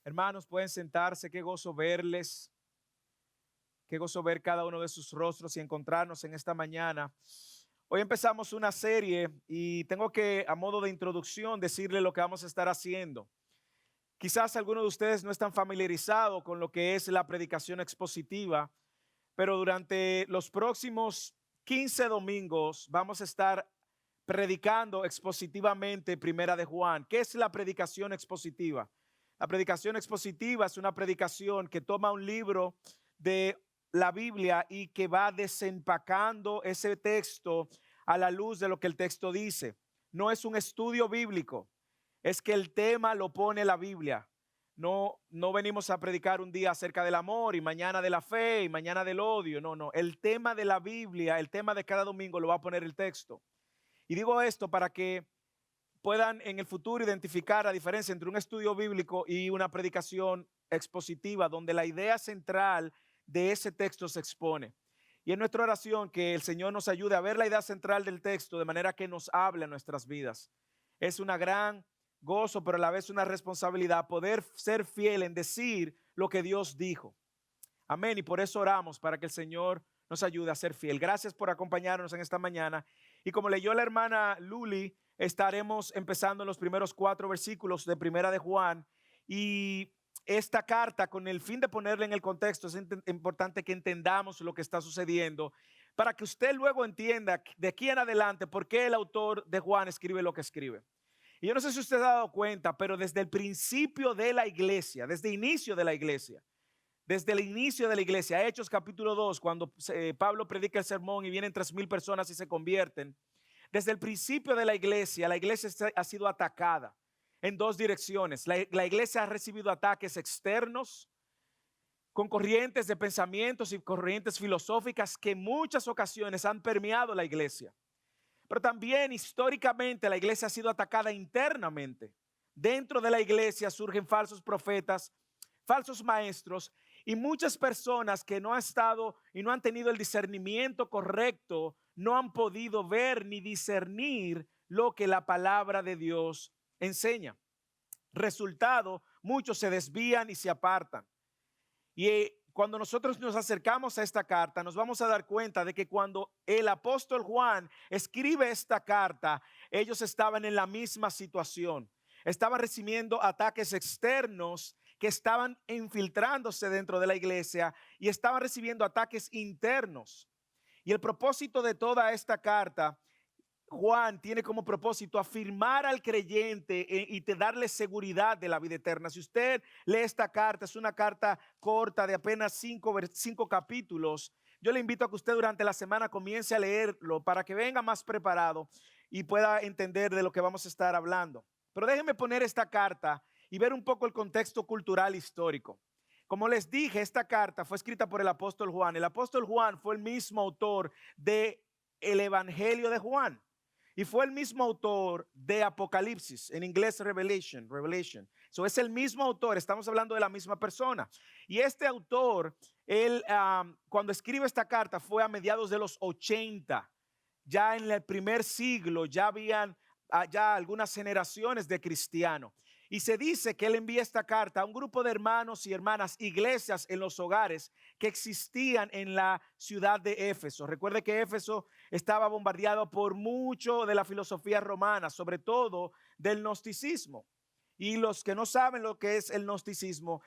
Hermanos, pueden sentarse, qué gozo verles, qué gozo ver cada uno de sus rostros y encontrarnos en esta mañana. Hoy empezamos una serie y tengo que, a modo de introducción, decirle lo que vamos a estar haciendo. Quizás algunos de ustedes no están familiarizados con lo que es la predicación expositiva, pero durante los próximos 15 domingos vamos a estar predicando expositivamente Primera de Juan. ¿Qué es la predicación expositiva? La predicación expositiva es una predicación que toma un libro de la Biblia y que va desempacando ese texto a la luz de lo que el texto dice. No es un estudio bíblico, es que el tema lo pone la Biblia. No venimos a predicar un día acerca del amor y mañana de la fe y mañana del odio. No. El tema de la Biblia, el tema de cada domingo lo va a poner el texto. Y digo esto para que puedan en el futuro identificar la diferencia entre un estudio bíblico y una predicación expositiva, donde la idea central de ese texto se expone. Y en nuestra oración que el Señor nos ayude a ver la idea central del texto de manera que nos hable en nuestras vidas. Es una gran gozo, pero a la vez una responsabilidad poder ser fiel en decir lo que Dios dijo. Amén. Y por eso oramos para que el Señor nos ayude a ser fiel. Gracias por acompañarnos en esta mañana. Y como leyó la hermana Luli, estaremos empezando en los primeros 4 versículos de Primera de Juan. Y esta carta, con el fin de ponerla en el contexto, es importante que entendamos lo que está sucediendo para que usted luego entienda de aquí en adelante por qué el autor de Juan escribe lo que escribe. Y yo no sé si usted ha dado cuenta, pero desde el principio de la iglesia, desde el inicio de la iglesia, Hechos capítulo 2, cuando Pablo predica el sermón y vienen 3,000 personas y se convierten, desde el principio de la iglesia ha sido atacada en 2 direcciones. La iglesia ha recibido ataques externos con corrientes de pensamientos y corrientes filosóficas que en muchas ocasiones han permeado la iglesia. Pero también históricamente la iglesia ha sido atacada internamente. Dentro de la iglesia surgen falsos profetas, falsos maestros y muchas personas que no han estado y no han tenido el discernimiento correcto, no han podido ver ni discernir lo que la palabra de Dios enseña. Resultado, muchos se desvían y se apartan. Y cuando nosotros nos acercamos a esta carta, nos vamos a dar cuenta de que cuando el apóstol Juan escribe esta carta, ellos estaban en la misma situación. Estaban recibiendo ataques externos que estaban infiltrándose dentro de la iglesia y estaban recibiendo ataques internos. Y el propósito de toda esta carta, Juan tiene como propósito afirmar al creyente y te darle seguridad de la vida eterna. Si usted lee esta carta, es una carta corta de apenas 5 capítulos. Yo le invito a que usted durante la semana comience a leerlo para que venga más preparado y pueda entender de lo que vamos a estar hablando. Pero déjenme poner esta carta y ver un poco el contexto cultural histórico. Como les dije, esta carta fue escrita por el apóstol Juan. El apóstol Juan fue el mismo autor de el Evangelio de Juan. Y fue el mismo autor de Apocalipsis, en inglés Revelation. So es el mismo autor, estamos hablando de la misma persona. Y este autor, él cuando escribe esta carta fue a mediados de los 80. Ya en el primer siglo ya habían ya algunas generaciones de cristianos. Y se dice que él envía esta carta a un grupo de hermanos y hermanas, iglesias en los hogares que existían en la ciudad de Éfeso. Recuerde que Éfeso estaba bombardeado por mucho de la filosofía romana, sobre todo del gnosticismo. Y los que no saben lo que es el gnosticismo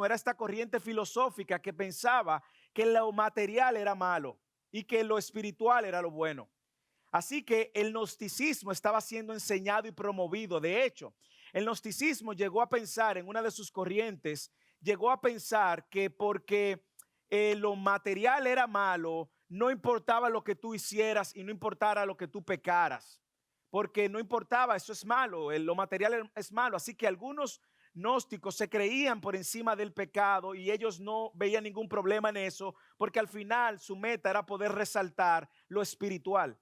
era esta corriente filosófica que pensaba que lo material era malo y que lo espiritual era lo bueno. Así que el gnosticismo estaba siendo enseñado y promovido. De hecho, el gnosticismo llegó a pensar en una de sus corrientes, llegó a pensar que porque lo material era malo, no importaba lo que tú hicieras y no importara lo que tú pecaras, porque no importaba, eso es malo, lo material es malo. Así que algunos gnósticos se creían por encima del pecado y ellos no veían ningún problema en eso, porque al final su meta era poder resaltar lo espiritual.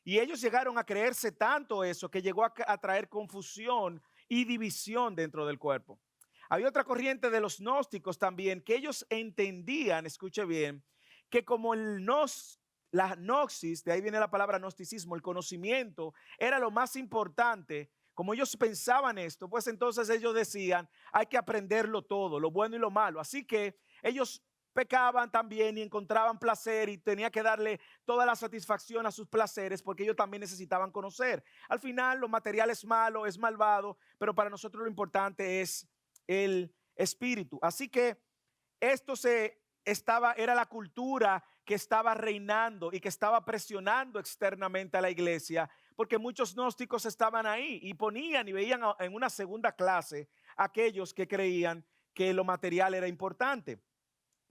Y ellos llegaron a creerse tanto eso que llegó a traer confusión y división dentro del cuerpo. Había otra corriente de los gnósticos también que ellos entendían, escuche bien, que como la gnosis, de ahí viene la palabra gnosticismo, el conocimiento era lo más importante. como ellos pensaban esto, pues entonces ellos decían, hay que aprenderlo todo, lo bueno y lo malo. Así que ellos pecaban también y encontraban placer y tenía que darle toda la satisfacción a sus placeres porque ellos también necesitaban conocer. Al final lo material es malo, es malvado, pero para nosotros lo importante es el espíritu. Así que esto era la cultura que estaba reinando y que estaba presionando externamente a la iglesia, porque muchos gnósticos estaban ahí y ponían y veían en una segunda clase a aquellos que creían que lo material era importante.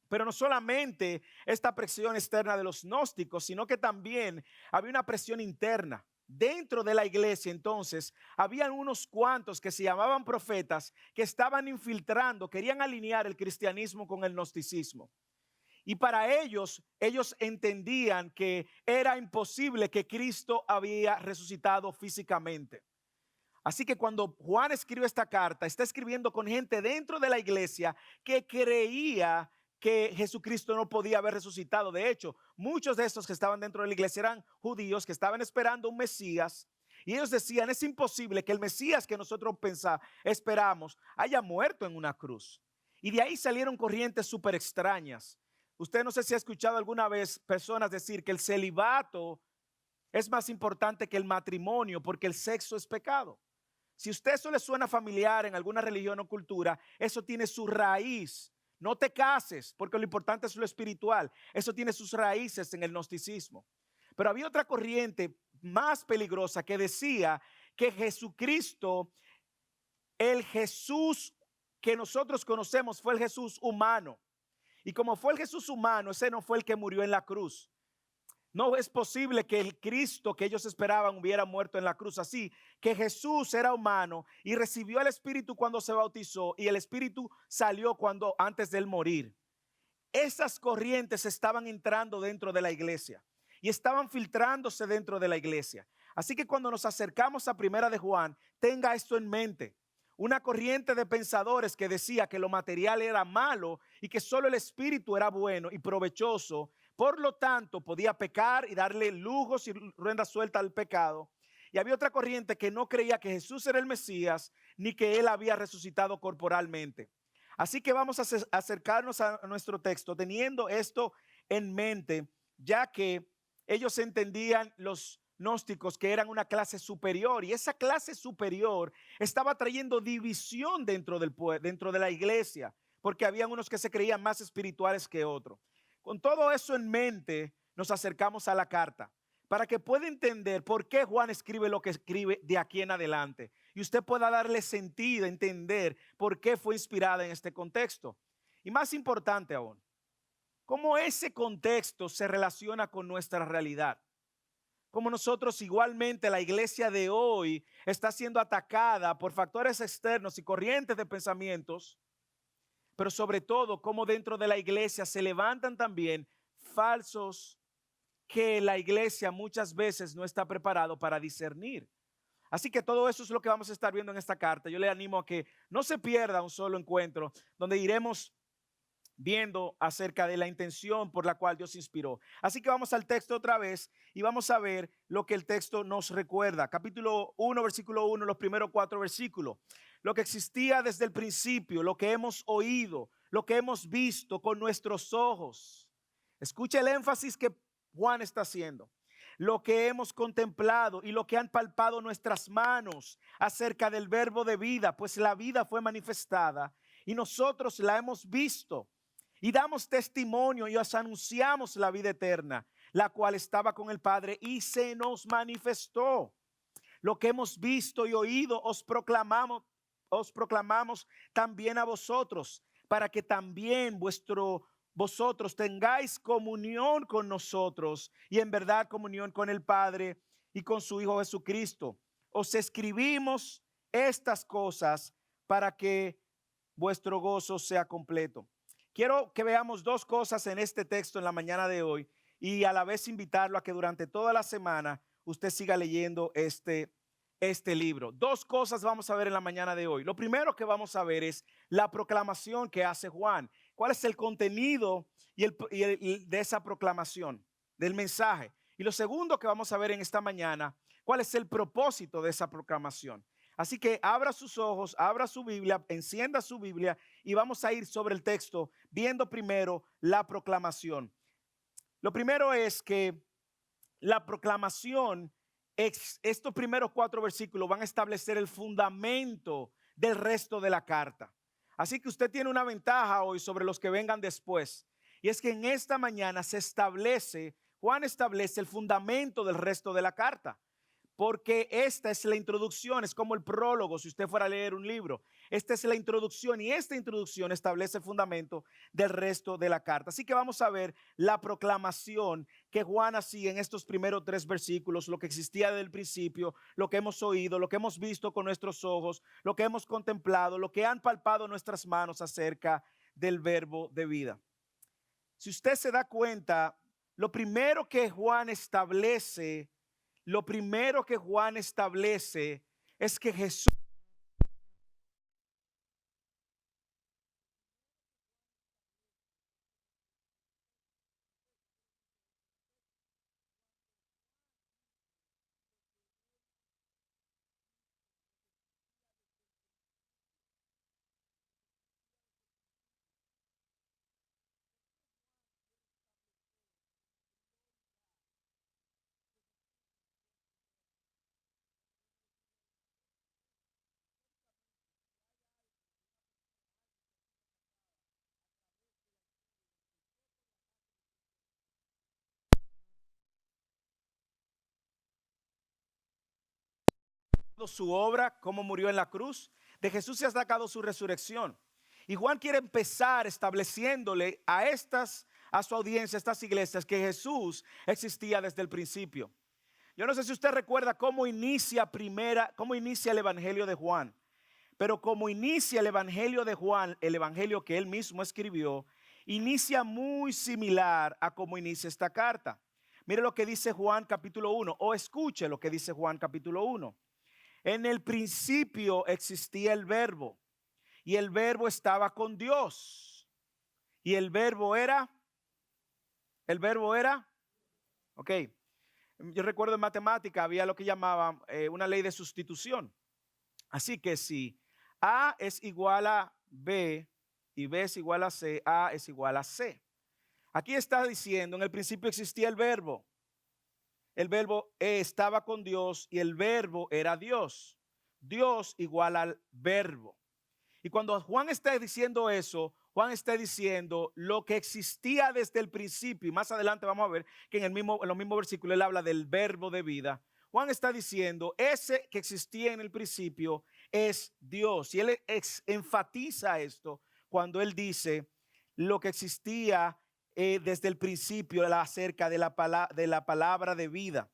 Pero no solamente esta presión externa de los gnósticos, sino que también había una presión interna. Dentro de la iglesia entonces habían unos cuantos que se llamaban profetas que estaban infiltrando, querían alinear el cristianismo con el gnosticismo. Y para ellos entendían que era imposible que Cristo había resucitado físicamente. Así que cuando Juan escribe esta carta, está escribiendo con gente dentro de la iglesia que creía que Jesucristo no podía haber resucitado. De hecho, muchos de estos que estaban dentro de la iglesia eran judíos que estaban esperando un Mesías. Y ellos decían, es imposible que el Mesías que nosotros esperamos haya muerto en una cruz. Y de ahí salieron corrientes súper extrañas. Usted no sé si ha escuchado alguna vez personas decir que el celibato es más importante que el matrimonio porque el sexo es pecado. Si a usted eso le suena familiar en alguna religión o cultura, eso tiene su raíz. No te cases porque lo importante es lo espiritual. Eso tiene sus raíces en el gnosticismo. Pero había otra corriente más peligrosa que decía que Jesucristo, el Jesús que nosotros conocemos, fue el Jesús humano. Y como fue el Jesús humano, ese no fue el que murió en la cruz. No es posible que el Cristo que ellos esperaban hubiera muerto en la cruz. Así que Jesús era humano y recibió el Espíritu cuando se bautizó y el Espíritu salió antes de él morir. Esas corrientes estaban entrando dentro de la iglesia y estaban filtrándose dentro de la iglesia. Así que cuando nos acercamos a Primera de Juan, tenga esto en mente. Una corriente de pensadores que decía que lo material era malo y que solo el espíritu era bueno y provechoso. Por lo tanto, podía pecar y darle lujos y rienda suelta al pecado. Y había otra corriente que no creía que Jesús era el Mesías ni que él había resucitado corporalmente. Así que vamos a acercarnos a nuestro texto teniendo esto en mente, ya que ellos entendían, los gnósticos, que eran una clase superior, y esa clase superior estaba trayendo división dentro de la iglesia, porque había unos que se creían más espirituales que otros. Con todo eso en mente, nos acercamos a la carta para que pueda entender por qué Juan escribe lo que escribe de aquí en adelante y usted pueda darle sentido, entender por qué fue inspirada en este contexto. Y más importante aún, cómo ese contexto se relaciona con nuestra realidad. Como nosotros igualmente, la iglesia de hoy está siendo atacada por factores externos y corrientes de pensamientos, pero sobre todo como dentro de la iglesia se levantan también falsos que la iglesia muchas veces no está preparado para discernir. Así que todo eso es lo que vamos a estar viendo en esta carta. Yo le animo a que no se pierda un solo encuentro donde iremos viendo acerca de la intención por la cual Dios inspiró. Así que vamos al texto otra vez y vamos a ver lo que el texto nos recuerda. Capítulo 1, versículo 1, los primeros 4 versículos. Lo que existía desde el principio, lo que hemos oído, lo que hemos visto con nuestros ojos. Escucha el énfasis que Juan está haciendo. Lo que hemos contemplado y lo que han palpado nuestras manos acerca del verbo de vida, pues la vida fue manifestada y nosotros la hemos visto. Y damos testimonio y os anunciamos la vida eterna, la cual estaba con el Padre y se nos manifestó. Lo que hemos visto y oído os proclamamos también a vosotros, para que también vosotros tengáis comunión con nosotros y en verdad comunión con el Padre y con su Hijo Jesucristo. Os escribimos estas cosas para que vuestro gozo sea completo. Quiero que veamos dos cosas en este texto en la mañana de hoy y a la vez invitarlo a que durante toda la semana usted siga leyendo este libro. Dos cosas vamos a ver en la mañana de hoy. Lo primero que vamos a ver es la proclamación que hace Juan. ¿Cuál es el contenido de esa proclamación, del mensaje? Y lo segundo que vamos a ver en esta mañana, ¿cuál es el propósito de esa proclamación? Así que abra sus ojos, abra su Biblia, encienda su Biblia y vamos a ir sobre el texto viendo primero la proclamación. Lo primero es que la proclamación, estos primeros 4 versículos van a establecer el fundamento del resto de la carta. Así que usted tiene una ventaja hoy sobre los que vengan después. Y es que en esta mañana Juan establece el fundamento del resto de la carta. Porque esta es la introducción, es como el prólogo si usted fuera a leer un libro. Esta es la introducción y esta introducción establece el fundamento del resto de la carta. Así que vamos a ver la proclamación que Juan hacía en estos primeros 3 versículos, lo que existía desde el principio, lo que hemos oído, lo que hemos visto con nuestros ojos, lo que hemos contemplado, lo que han palpado nuestras manos acerca del verbo de vida. Si usted se da cuenta, lo primero que Juan establece es que Jesús su obra, cómo murió en la cruz, de Jesús se ha sacado su resurrección. Y Juan quiere empezar estableciéndole a su audiencia, a estas iglesias, que Jesús existía desde el principio. Yo no sé si usted recuerda cómo inicia el evangelio de Juan, pero como inicia el evangelio de Juan, el evangelio que él mismo escribió, inicia muy similar a cómo inicia esta carta. Mire lo que dice Juan capítulo 1, o escuche lo que dice Juan capítulo 1. En el principio existía el verbo, y el verbo estaba con Dios. Y el verbo era, ok. Yo recuerdo en matemática había lo que llamaban una ley de sustitución. Así que si A es igual a B y B es igual a C, A es igual a C. Aquí está diciendo, en el principio existía el verbo. El verbo estaba con Dios y el verbo era Dios. Dios igual al verbo. Y cuando Juan está diciendo eso, Juan está diciendo lo que existía desde el principio. Y más adelante vamos a ver que en los mismos versículos él habla del verbo de vida. Juan está diciendo, ese que existía en el principio es Dios. Y él enfatiza esto cuando él dice lo que existía desde el principio acerca de la palabra de vida.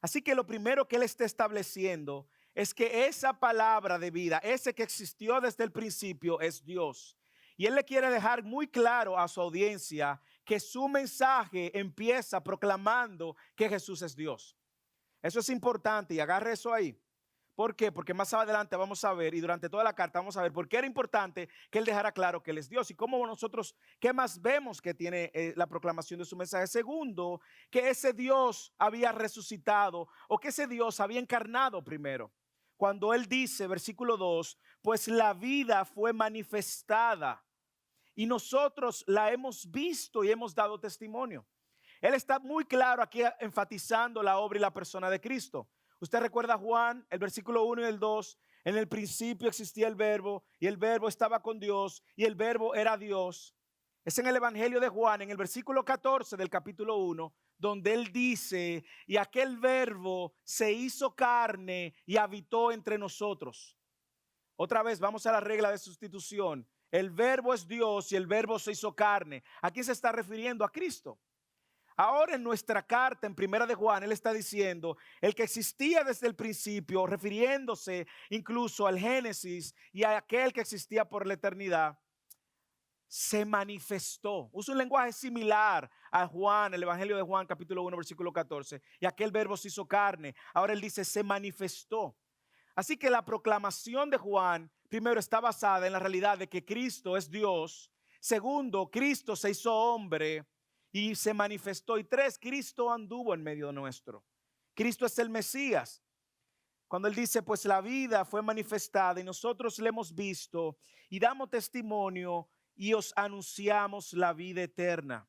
Así que lo primero que él está estableciendo es que esa palabra de vida, ese que existió desde el principio, es Dios. Y él le quiere dejar muy claro a su audiencia que su mensaje empieza proclamando que Jesús es Dios. Eso es importante y agarre eso ahí. ¿Por qué? Porque más adelante vamos a ver, y durante toda la carta vamos a ver por qué era importante que él dejara claro que él es Dios y cómo nosotros, ¿qué más vemos que tiene la proclamación de su mensaje? Segundo, que ese Dios había resucitado o que ese Dios había encarnado primero. Cuando él dice, versículo 2, pues la vida fue manifestada y nosotros la hemos visto y hemos dado testimonio. Él está muy claro aquí enfatizando la obra y la persona de Cristo. Usted recuerda Juan, el versículo 1 y el 2, en el principio existía el verbo y el verbo estaba con Dios y el verbo era Dios. Es en el evangelio de Juan, en el versículo 14 del capítulo 1, donde él dice, y aquel verbo se hizo carne y habitó entre nosotros. Otra vez vamos a la regla de sustitución. El verbo es Dios y el verbo se hizo carne. Aquí se está refiriendo a Cristo. Ahora en nuestra carta en Primera de Juan, él está diciendo el que existía desde el principio, refiriéndose incluso al Génesis y a aquel que existía por la eternidad, se manifestó. Usa un lenguaje similar a Juan, el Evangelio de Juan, capítulo 1, versículo 14. Y aquel verbo se hizo carne. Ahora él dice, se manifestó. Así que la proclamación de Juan, primero, está basada en la realidad de que Cristo es Dios. Segundo, Cristo se hizo hombre y se manifestó. Y tres, Cristo anduvo en medio nuestro. Cristo es el Mesías. Cuando él dice, pues la vida fue manifestada y nosotros la hemos visto y damos testimonio y os anunciamos la vida eterna.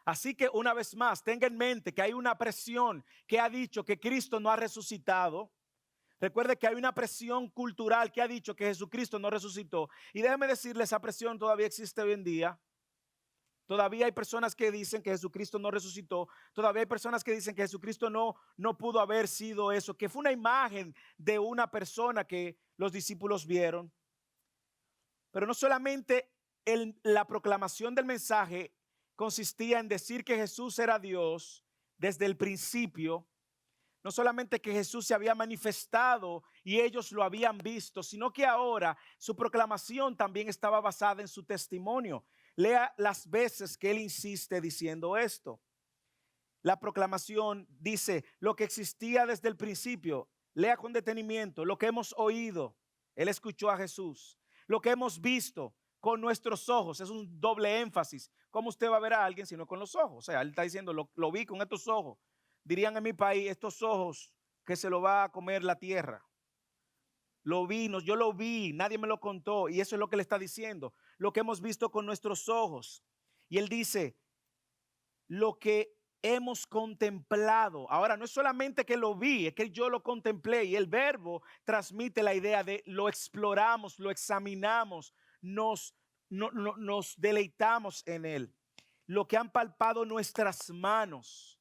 Así que una vez más, tenga en mente que hay una presión que ha dicho que Cristo no ha resucitado. Recuerde que hay una presión cultural que ha dicho que Jesucristo no resucitó. Y déjeme decirle, esa presión todavía existe hoy en día. Todavía hay personas que dicen que Jesucristo no resucitó. Todavía hay personas que dicen que Jesucristo no pudo haber sido eso, que fue una imagen de una persona que los discípulos vieron. Pero no solamente la proclamación del mensaje consistía en decir que Jesús era Dios desde el principio. No solamente que Jesús se había manifestado y ellos lo habían visto, sino que ahora su proclamación también estaba basada en su testimonio. Lea las veces que él insiste diciendo esto. La proclamación dice lo que existía desde el principio. Lea con detenimiento lo que hemos oído. Él escuchó a Jesús. Lo que hemos visto con nuestros ojos. Es un doble énfasis. ¿Cómo usted va a ver a alguien sino con los ojos? O sea, él está diciendo lo vi con estos ojos. Dirían en mi país, estos ojos que se lo va a comer la tierra. Lo vi, yo lo vi, nadie me lo contó. Y eso es lo que le está diciendo. Lo que hemos visto con nuestros ojos. Y él dice, lo que hemos contemplado. Ahora, no es solamente que lo vi, es que yo lo contemplé. Y el verbo transmite la idea de lo exploramos, lo examinamos, nos deleitamos en él. Lo que han palpado nuestras manos.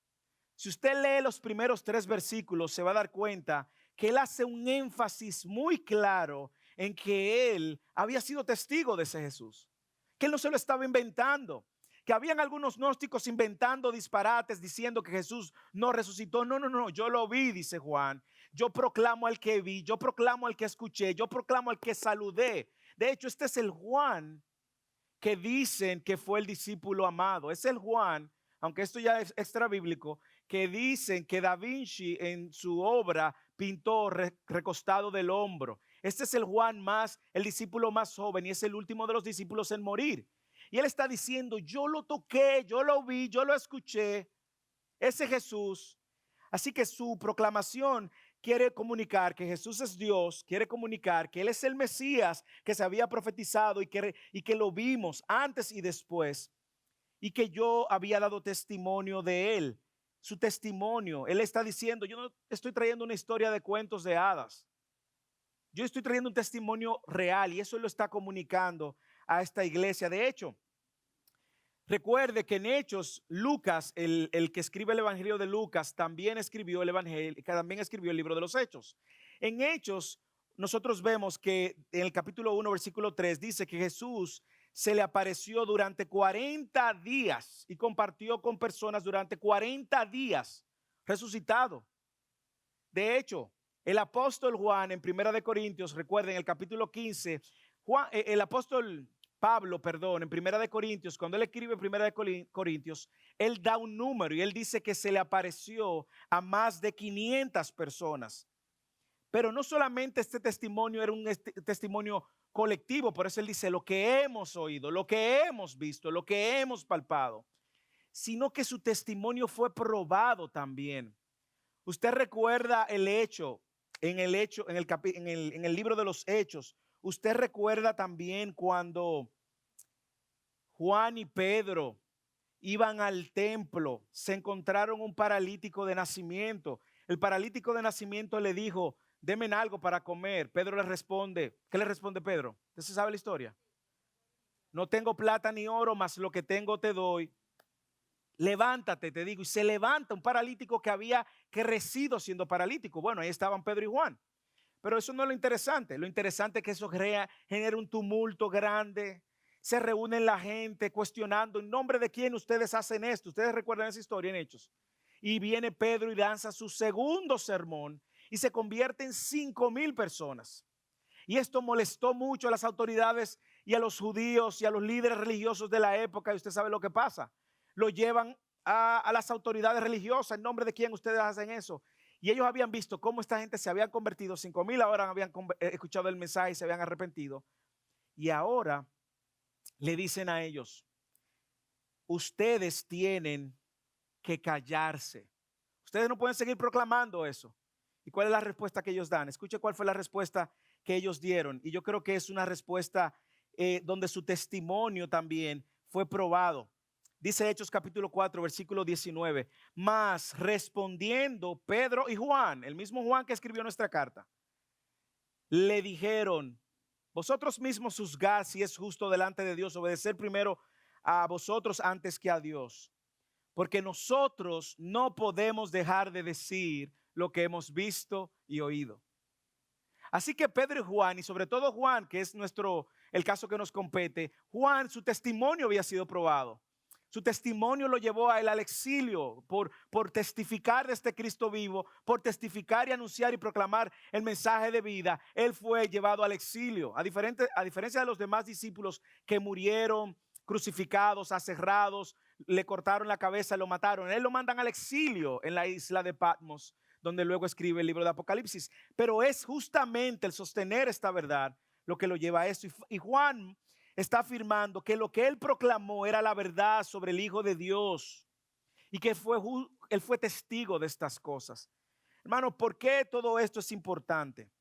Si usted lee los primeros 3 versículos, se va a dar cuenta que él hace un énfasis muy claro en que él había sido testigo de ese Jesús, que él no se lo estaba inventando, que habían algunos gnósticos inventando disparates diciendo que Jesús no resucitó. No, yo lo vi, dice Juan. Yo proclamo al que vi, yo proclamo al que escuché, yo proclamo al que saludé. De hecho, este es el Juan que dicen que fue el discípulo amado. Es el Juan, aunque esto ya es extra bíblico, que dicen que Da Vinci en su obra pintó recostado del hombro. Este es el Juan el discípulo más joven y es el último de los discípulos en morir. Y él está diciendo, yo lo toqué, yo lo vi, yo lo escuché, ese Jesús. Así que su proclamación quiere comunicar que Jesús es Dios, quiere comunicar que Él es el Mesías que se había profetizado y que lo vimos antes y después, y que yo había dado testimonio de Él. Su testimonio, Él está diciendo, yo no estoy trayendo una historia de cuentos de hadas. Yo estoy trayendo un testimonio real y eso lo está comunicando a esta iglesia. De hecho, recuerde que en Hechos, Lucas, el que escribe el Evangelio de Lucas, también escribió el Evangelio, también escribió el libro de los Hechos. En Hechos, nosotros vemos que en el capítulo 1, versículo 3, dice que Jesús se le apareció durante 40 días y compartió con personas durante 40 días, resucitado. De hecho, el apóstol Juan en Primera de Corintios, recuerden, el capítulo 15, el apóstol Pablo, perdón, en Primera de Corintios, cuando él escribe en Primera de Corintios, él da un número y él dice que se le apareció a más de 500 personas. Pero no solamente este testimonio era un testimonio colectivo, por eso él dice lo que hemos oído, lo que hemos visto, lo que hemos palpado, sino que su testimonio fue probado también. Usted recuerda el hecho, en el libro de los Hechos, usted recuerda también cuando Juan y Pedro iban al templo, se encontraron un paralítico de nacimiento. El paralítico de nacimiento le dijo, denme algo para comer. Pedro le responde, ¿qué le responde Pedro? ¿Usted se sabe la historia? No tengo plata ni oro, mas lo que tengo te doy. Levántate, te digo. Y se levanta un paralítico que había crecido siendo paralítico. Bueno, ahí estaban Pedro y Juan. Pero eso no es lo interesante. Lo interesante es que eso genera un tumulto grande. Se reúnen la gente cuestionando en nombre de quién ustedes hacen esto. Ustedes recuerdan esa historia en Hechos. Y viene Pedro y lanza su segundo sermón y se convierte en 5,000 personas. Y esto molestó mucho a las autoridades y a los judíos y a los líderes religiosos de la época. Y usted sabe lo que pasa. Lo llevan a las autoridades religiosas en nombre de quién ustedes hacen eso. Y ellos habían visto cómo esta gente se había convertido. 5,000 ahora habían escuchado el mensaje y se habían arrepentido. Y ahora le dicen a ellos, ustedes tienen que callarse. Ustedes no pueden seguir proclamando eso. ¿Y cuál es la respuesta que ellos dan? Escuche cuál fue la respuesta que ellos dieron. Y yo creo que es una respuesta donde su testimonio también fue probado. Dice Hechos capítulo 4, versículo 19. Mas respondiendo Pedro y Juan, el mismo Juan que escribió nuestra carta, le dijeron: vosotros mismos juzgad si es justo delante de Dios obedecer primero a vosotros antes que a Dios. Porque nosotros no podemos dejar de decir lo que hemos visto y oído. Así que Pedro y Juan, y sobre todo Juan, que es el caso que nos compete, Juan, su testimonio había sido probado. Su testimonio lo llevó a él al exilio por testificar de este Cristo vivo, por testificar y anunciar y proclamar el mensaje de vida. Él fue llevado al exilio, a diferencia de los demás discípulos que murieron crucificados, aserrados, le cortaron la cabeza, lo mataron. Él lo mandan al exilio en la isla de Patmos, donde luego escribe el libro de Apocalipsis. Pero es justamente el sostener esta verdad lo que lo lleva a esto. Y Juan está afirmando que lo que él proclamó era la verdad sobre el Hijo de Dios y que él fue testigo de estas cosas. Hermanos, ¿por qué todo esto es importante?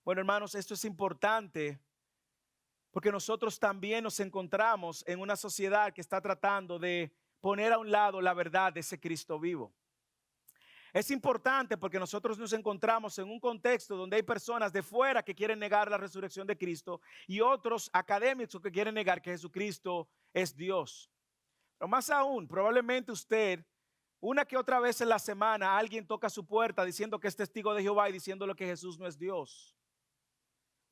Bueno, hermanos, esto es importante porque nosotros también nos encontramos en una sociedad que está tratando de poner a un lado la verdad de ese Cristo vivo. Es importante porque nosotros nos encontramos en un contexto donde hay personas de fuera que quieren negar la resurrección de Cristo y otros académicos que quieren negar que Jesucristo es Dios. Pero más aún, probablemente usted, una que otra vez en la semana, alguien toca su puerta diciendo que es testigo de Jehová y diciéndole que Jesús no es Dios.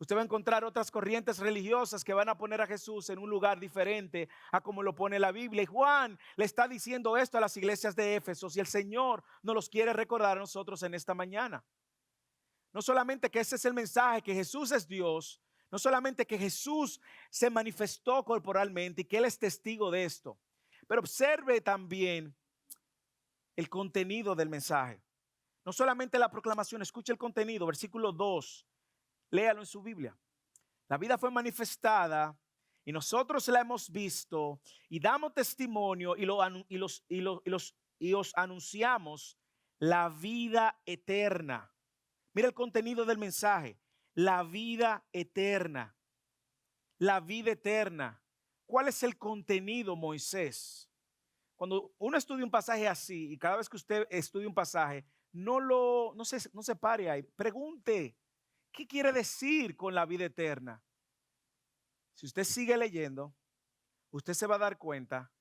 Usted va a encontrar otras corrientes religiosas que van a poner a Jesús en un lugar diferente a como lo pone la Biblia. Y Juan le está diciendo esto a las iglesias de Éfeso y el Señor nos los quiere recordar a nosotros en esta mañana. No solamente que ese es el mensaje, que Jesús es Dios, no solamente que Jesús se manifestó corporalmente y que Él es testigo de esto, pero observe también el contenido del mensaje. No solamente la proclamación, escuche el contenido, versículo 2. Léalo en su Biblia. La vida fue manifestada y nosotros la hemos visto y damos testimonio y os anunciamos la vida eterna. Mira el contenido del mensaje. La vida eterna. La vida eterna. ¿Cuál es el contenido, Moisés? Cuando uno estudia un pasaje así y cada vez que usted estudia un pasaje, no se pare ahí. Pregunte. ¿Qué quiere decir con la vida eterna? Si usted sigue leyendo, usted se va a dar cuenta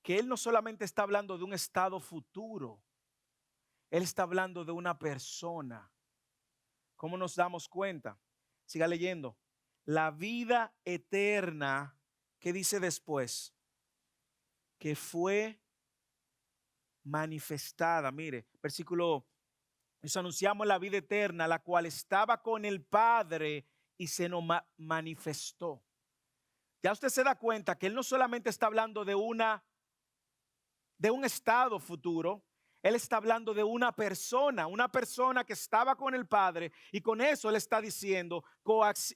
que él no solamente está hablando de un estado futuro, él está hablando de una persona. ¿Cómo nos damos cuenta? Siga leyendo. La vida eterna, ¿qué dice después? Que fue manifestada. Mire, versículo. Nos anunciamos la vida eterna, la cual estaba con el Padre y se nos manifestó. Ya usted se da cuenta que él no solamente está hablando de un estado futuro, él está hablando de una persona que estaba con el Padre y con eso él está diciendo,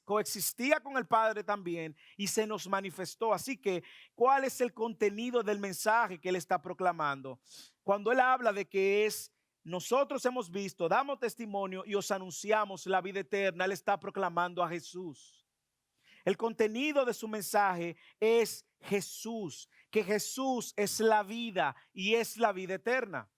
coexistía con el Padre también y se nos manifestó. Así que, ¿cuál es el contenido del mensaje que él está proclamando? Cuando él habla de que nosotros hemos visto, damos testimonio y os anunciamos la vida eterna, él está proclamando a Jesús. El contenido de su mensaje es Jesús, que Jesús es la vida y es la vida eterna.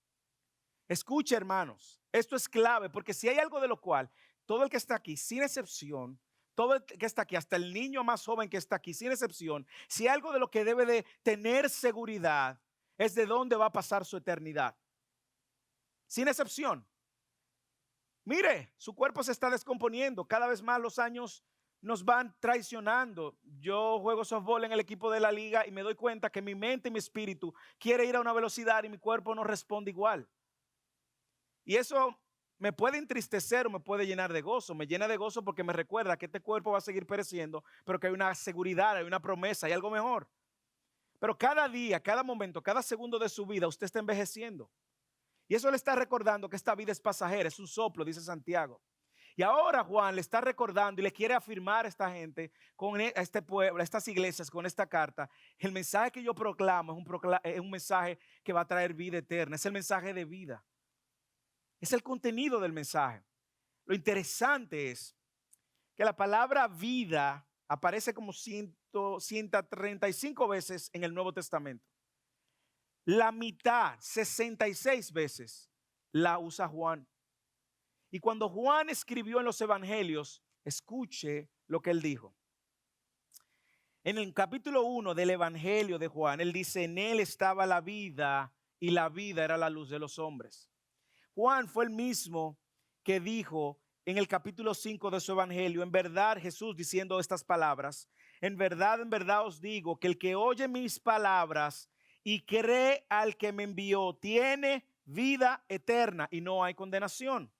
Escuche, hermanos, esto es clave porque si hay algo de lo cual todo el que está aquí, sin excepción, todo el que está aquí, hasta el niño más joven que está aquí, sin excepción, si hay algo de lo que debe de tener seguridad, es de dónde va a pasar su eternidad. Sin excepción. Mire, su cuerpo se está descomponiendo. Cada vez más los años nos van traicionando. Yo juego softball en el equipo de la liga y me doy cuenta que mi mente y mi espíritu quiere ir a una velocidad y mi cuerpo no responde igual. Y eso me puede entristecer o me puede llenar de gozo. Me llena de gozo porque me recuerda que este cuerpo va a seguir pereciendo, pero que hay una seguridad, hay una promesa, hay algo mejor. Pero cada día, cada momento, cada segundo de su vida usted está envejeciendo. Y eso le está recordando que esta vida es pasajera, es un soplo, dice Santiago. Y ahora Juan le está recordando y le quiere afirmar a esta gente, a este pueblo, a estas iglesias, con esta carta. El mensaje que yo proclamo es un mensaje que va a traer vida eterna, es el mensaje de vida. Es el contenido del mensaje. Lo interesante es que la palabra vida aparece como 135 veces en el Nuevo Testamento. La mitad, 66 veces, la usa Juan. Y cuando Juan escribió en los evangelios, escuche lo que él dijo. En el capítulo 1 del evangelio de Juan, él dice, en él estaba la vida y la vida era la luz de los hombres. Juan fue el mismo que dijo en el capítulo 5 de su evangelio, en verdad Jesús diciendo estas palabras, en verdad os digo que el que oye mis palabras y cree al que me envió tiene vida eterna y no hay condenación,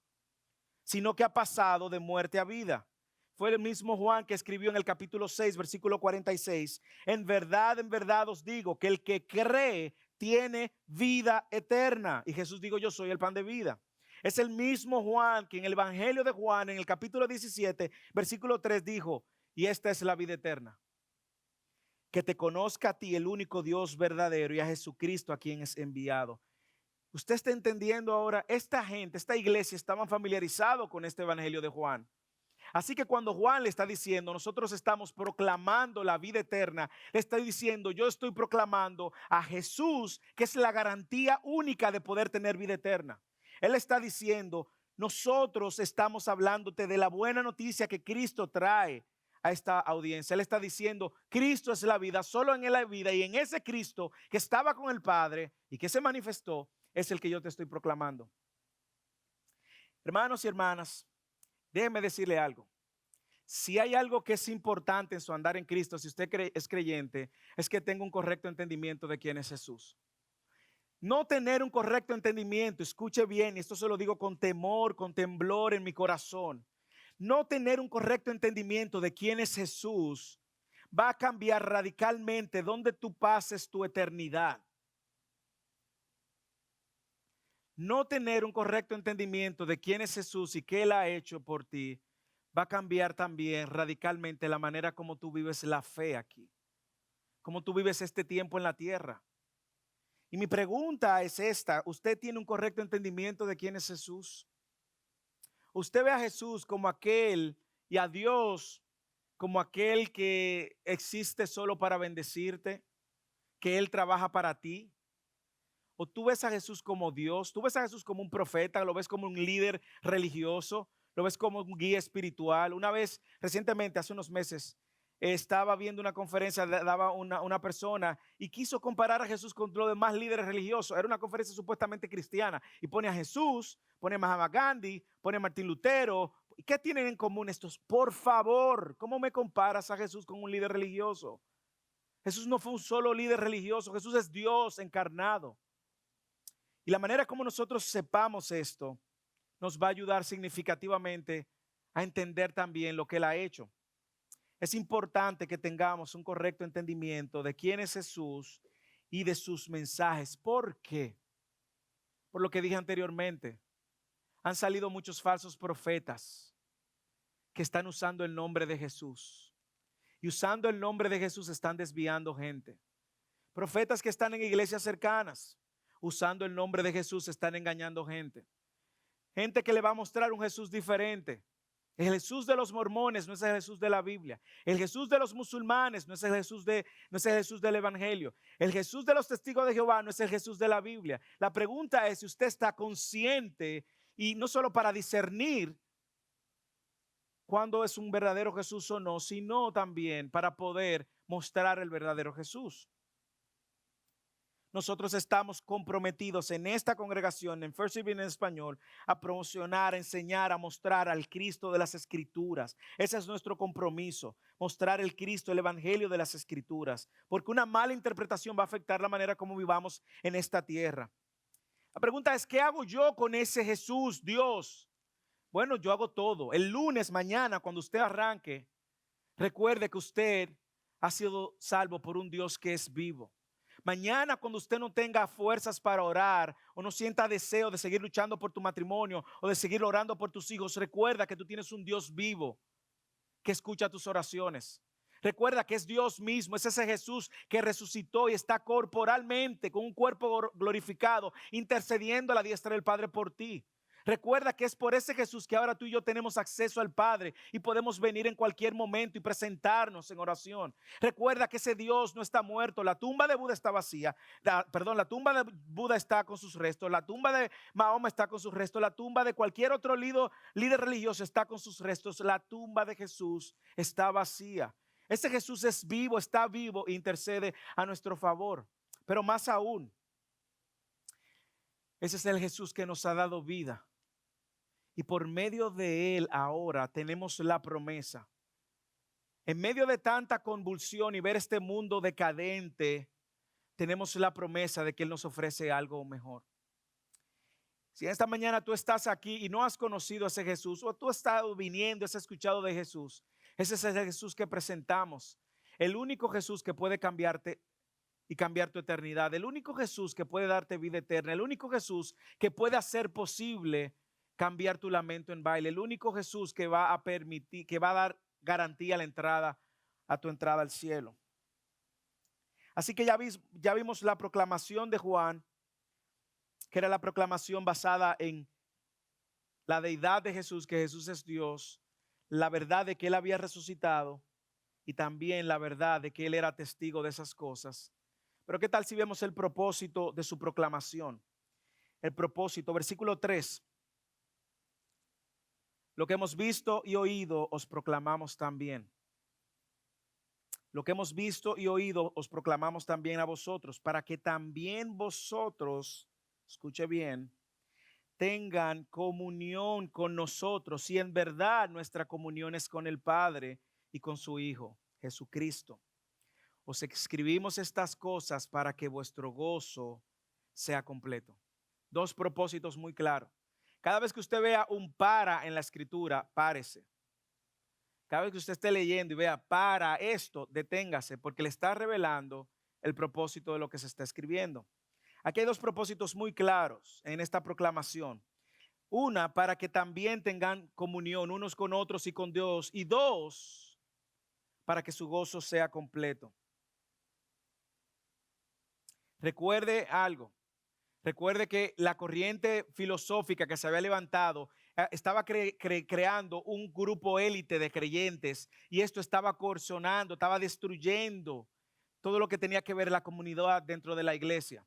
sino que ha pasado de muerte a vida. Fue el mismo Juan que escribió en el capítulo 6, versículo 46, en verdad os digo que el que cree tiene vida eterna. Y Jesús dijo, yo soy el pan de vida. Es el mismo Juan que en el evangelio de Juan, en el capítulo 17, versículo 3 dijo, y esta es la vida eterna, que te conozca a ti, el único Dios verdadero, y a Jesucristo a quien es enviado. Usted está entendiendo ahora, esta gente, esta iglesia estaban familiarizados con este evangelio de Juan. Así que cuando Juan le está diciendo, nosotros estamos proclamando la vida eterna, le está diciendo, yo estoy proclamando a Jesús, que es la garantía única de poder tener vida eterna. Él está diciendo, nosotros estamos hablándote de la buena noticia que Cristo trae a esta audiencia. Él está diciendo, Cristo es la vida, solo en él hay vida, y en ese Cristo que estaba con el Padre y que se manifestó, es el que yo te estoy proclamando. Hermanos y hermanas, déjeme decirle algo. Si hay algo que es importante en su andar en Cristo, si usted es creyente, es que tenga un correcto entendimiento de quién es Jesús. No tener un correcto entendimiento, escuche bien, y esto se lo digo con temor, con temblor en mi corazón. No tener un correcto entendimiento de quién es Jesús va a cambiar radicalmente dónde tú pases tu eternidad. No tener un correcto entendimiento de quién es Jesús y qué Él ha hecho por ti va a cambiar también radicalmente la manera como tú vives la fe aquí, como tú vives este tiempo en la tierra. Y mi pregunta es esta, ¿usted tiene un correcto entendimiento de quién es Jesús? ¿Usted ve a Jesús como aquel y a Dios como aquel que existe solo para bendecirte, que Él trabaja para ti? ¿O tú ves a Jesús como Dios? ¿Tú ves a Jesús como un profeta? ¿Lo ves como un líder religioso? ¿Lo ves como un guía espiritual? Una vez, recientemente, hace unos meses, estaba viendo una conferencia, daba una persona y quiso comparar a Jesús con los demás líderes religiosos. Era una conferencia supuestamente cristiana y pone a Jesús, pone a Mahatma Gandhi, pone a Martín Lutero. ¿Qué tienen en común estos? Por favor, ¿cómo me comparas a Jesús con un líder religioso? Jesús no fue un solo líder religioso, Jesús es Dios encarnado. Y la manera como nosotros sepamos esto nos va a ayudar significativamente a entender también lo que Él ha hecho. Es importante que tengamos un correcto entendimiento de quién es Jesús y de sus mensajes. ¿Por qué? Por lo que dije anteriormente, han salido muchos falsos profetas que están usando el nombre de Jesús. Y usando el nombre de Jesús están desviando gente. Profetas que están en iglesias cercanas, usando el nombre de Jesús, están engañando gente. Gente que le va a mostrar un Jesús diferente. El Jesús de los mormones no es el Jesús de la Biblia. El Jesús de los musulmanes no es el Jesús del Evangelio. El Jesús de los testigos de Jehová no es el Jesús de la Biblia. La pregunta es si usted está consciente y no solo para discernir cuándo es un verdadero Jesús o no, sino también para poder mostrar el verdadero Jesús. Nosotros estamos comprometidos en esta congregación, en First Living en español, a promocionar, a enseñar, a mostrar al Cristo de las Escrituras. Ese es nuestro compromiso, mostrar el Cristo, el Evangelio de las Escrituras, porque una mala interpretación va a afectar la manera como vivamos en esta tierra. La pregunta es, ¿qué hago yo con ese Jesús, Dios? Bueno, yo hago todo. El lunes, mañana, cuando usted arranque, recuerde que usted ha sido salvo por un Dios que es vivo. Mañana, cuando usted no tenga fuerzas para orar o no sienta deseo de seguir luchando por tu matrimonio o de seguir orando por tus hijos, recuerda que tú tienes un Dios vivo que escucha tus oraciones. Recuerda que es Dios mismo, es ese Jesús que resucitó y está corporalmente con un cuerpo glorificado, intercediendo a la diestra del Padre por ti. Recuerda que es por ese Jesús que ahora tú y yo tenemos acceso al Padre y podemos venir en cualquier momento y presentarnos en oración. Recuerda que ese Dios no está muerto. La tumba de Buda está vacía. La tumba de Buda está con sus restos. La tumba de Mahoma está con sus restos. La tumba de cualquier otro líder religioso está con sus restos. La tumba de Jesús está vacía. Ese Jesús es vivo, está vivo e intercede a nuestro favor. Pero más aún, ese es el Jesús que nos ha dado vida. Y por medio de él ahora tenemos la promesa. En medio de tanta convulsión y ver este mundo decadente, tenemos la promesa de que él nos ofrece algo mejor. Si esta mañana tú estás aquí y no has conocido a ese Jesús, o tú has estado viniendo, has escuchado de Jesús, ese es el Jesús que presentamos. El único Jesús que puede cambiarte y cambiar tu eternidad. El único Jesús que puede darte vida eterna. El único Jesús que puede hacer posible cambiar tu lamento en baile. El único Jesús que va a permitir, que va a dar garantía a tu entrada al cielo. Así que ya vimos la proclamación de Juan, que era la proclamación basada en la deidad de Jesús, que Jesús es Dios, la verdad de que él había resucitado y también la verdad de que él era testigo de esas cosas. Pero ¿qué tal si vemos el propósito de su proclamación? El propósito, versículo 3. Lo que hemos visto y oído os proclamamos también. Lo que hemos visto y oído os proclamamos también a vosotros, para que también vosotros, escuche bien, tengan comunión con nosotros. Y en verdad nuestra comunión es con el Padre y con su Hijo, Jesucristo. Os escribimos estas cosas para que vuestro gozo sea completo. Dos propósitos muy claros. Cada vez que usted vea un para en la escritura, párese. Cada vez que usted esté leyendo y vea para esto, deténgase, porque le está revelando el propósito de lo que se está escribiendo. Aquí hay dos propósitos muy claros en esta proclamación. Una, para que también tengan comunión unos con otros y con Dios. Y dos, para que su gozo sea completo. Recuerde algo. Recuerde que la corriente filosófica que se había levantado estaba creando un grupo élite de creyentes y esto estaba coercionando, estaba destruyendo todo lo que tenía que ver la comunidad dentro de la iglesia.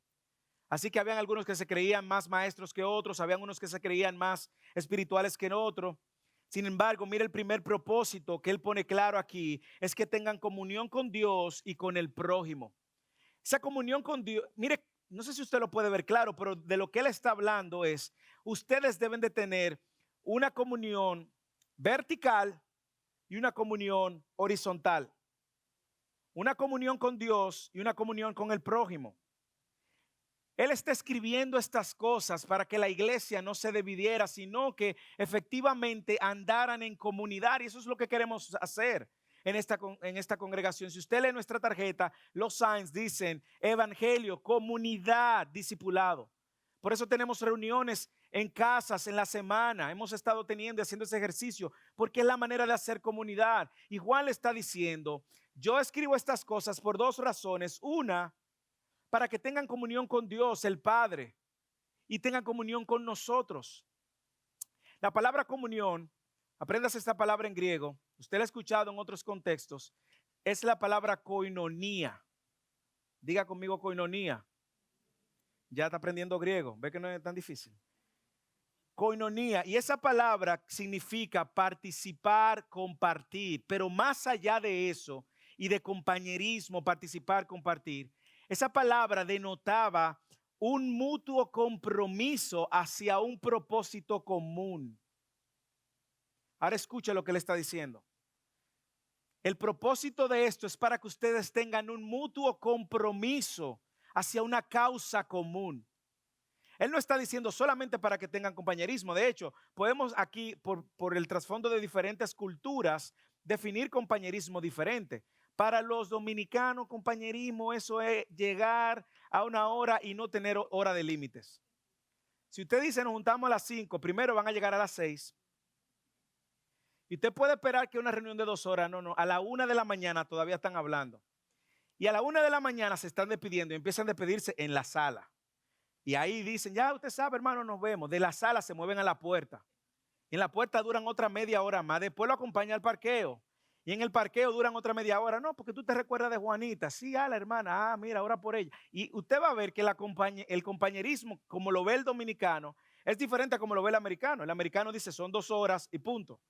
Así que habían algunos que se creían más maestros que otros, habían unos que se creían más espirituales que otros. Sin embargo, mire el primer propósito que él pone claro aquí, es que tengan comunión con Dios y con el prójimo. Esa comunión con Dios, mire, no sé si usted lo puede ver claro, pero de lo que él está hablando es, ustedes deben de tener una comunión vertical y una comunión horizontal. Una comunión con Dios y una comunión con el prójimo. Él está escribiendo estas cosas para que la iglesia no se dividiera, sino que efectivamente andaran en comunidad, y eso es lo que queremos hacer en esta congregación. Si usted lee nuestra tarjeta, los signs dicen evangelio, comunidad, discipulado. Por eso tenemos reuniones en casas en la semana. Hemos estado teniendo y haciendo ese ejercicio porque es la manera de hacer comunidad. Y Juan le está diciendo, yo escribo estas cosas por dos razones. Una, para que tengan comunión con Dios, el Padre, y tengan comunión con nosotros. La palabra comunión, apréndase esta palabra en griego, usted la ha escuchado en otros contextos, es la palabra koinonía. Diga conmigo koinonía. Ya está aprendiendo griego, ve que no es tan difícil. Koinonía, y esa palabra significa participar, compartir, pero más allá de eso y de compañerismo, participar, compartir, esa palabra denotaba un mutuo compromiso hacia un propósito común. Ahora escucha lo que le está diciendo. El propósito de esto es para que ustedes tengan un mutuo compromiso hacia una causa común. Él no está diciendo solamente para que tengan compañerismo. De hecho, podemos aquí, por el trasfondo de diferentes culturas, definir compañerismo diferente. Para los dominicanos, compañerismo, eso es llegar a una hora y no tener hora de límites. Si usted dice nos juntamos a las 5, primero van a llegar a las 6. Y usted puede esperar que una reunión de 2 horas, no, a la 1 de la mañana todavía están hablando. Y a la 1 de la mañana se están despidiendo y empiezan a despedirse en la sala. Y ahí dicen, ya usted sabe, hermano, nos vemos. De la sala se mueven a la puerta. En la puerta duran otra media hora más. Después lo acompaña al parqueo. Y en el parqueo duran otra media hora. No, porque tú te recuerdas de Juanita. Sí, la hermana. Mira, ora por ella. Y usted va a ver que el compañerismo, como lo ve el dominicano, es diferente a como lo ve el americano. El americano dice, son 2 horas y punto.